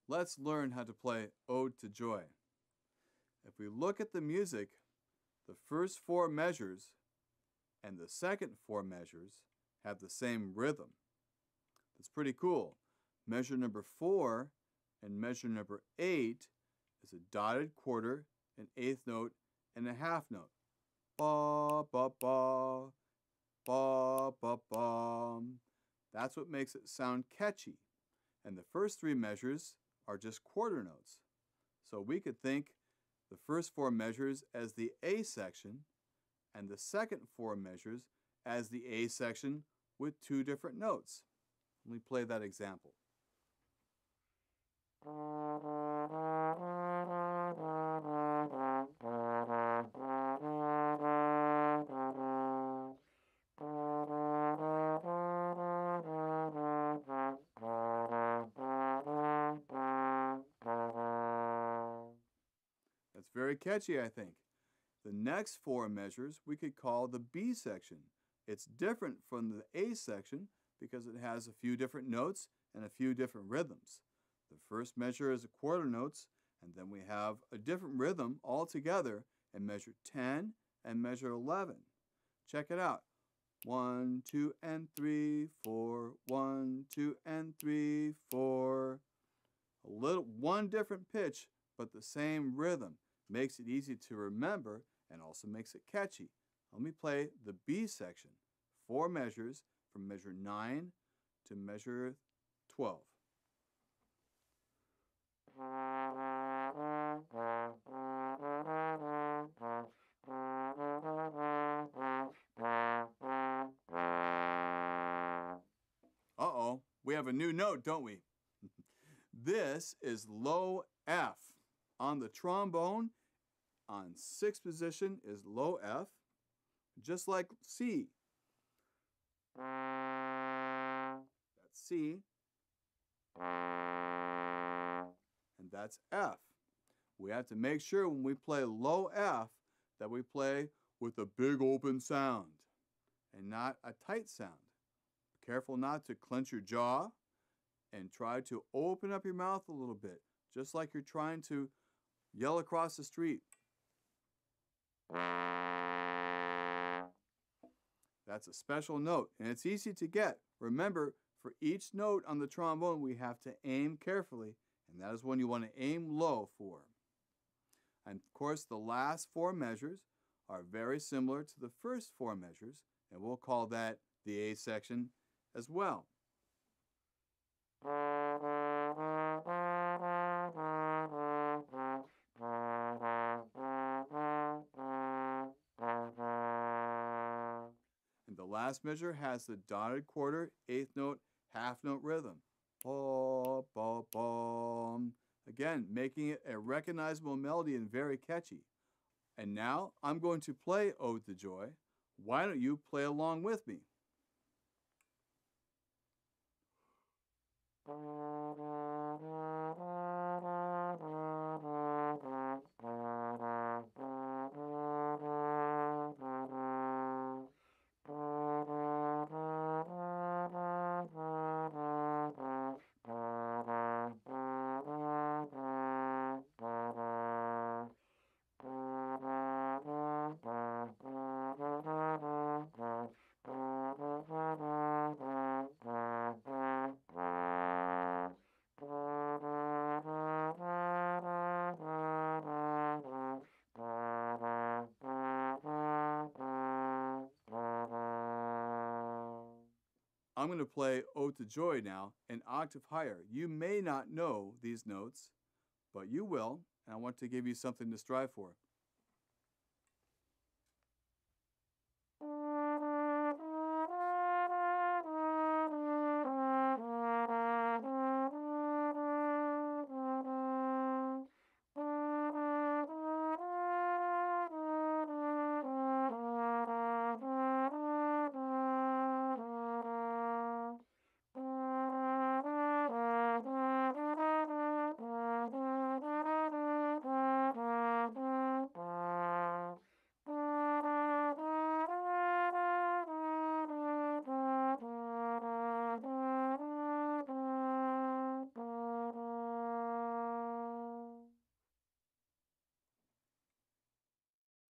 let's learn how to play Ode to Joy. If we look at the music, the first four measures and the second four measures have the same rhythm. That's pretty cool. Measure number 4 and measure number 8 is a dotted quarter, an eighth note, and a half note. Ba, ba, ba, ba, ba, ba. That's what makes it sound catchy. And the first three measures are just quarter notes. So we could think the first four measures as the A section and the second four measures as the A section with two different notes. Let me play that example. That's very catchy, I think. The next four measures we could call the B section. It's different from the A section because it has a few different notes and a few different rhythms. The first measure is a quarter notes, and then we have a different rhythm altogether in measure 10 and measure 11. Check it out. 1, 2, and 3, 4. 1, 2, and 3, 4. One different pitch, but the same rhythm. Makes it easy to remember and also makes it catchy. Let me play the B section. 4 measures from measure 9 to measure 12. Uh-oh, we have a new note, don't we? This is low F. On the trombone, on 6th position is low F, just like C. That's C. And that's F. We have to make sure when we play low F that we play with a big open sound and not a tight sound. Be careful not to clench your jaw and try to open up your mouth a little bit, just like you're trying to yell across the street. That's a special note, and it's easy to get. Remember, for each note on the trombone, we have to aim carefully, and that is one you want to aim low for. And of course, the last four measures are very similar to the first four measures, and we'll call that the A section as well. And the last measure has the dotted quarter, eighth note, half note rhythm. Ba, ba, ba. Again, making it a recognizable melody and very catchy. And now I'm going to play Ode to Joy. Why don't you play along with me? I'm going to play Ode to Joy now, an octave higher. You may not know these notes, but you will, and I want to give you something to strive for.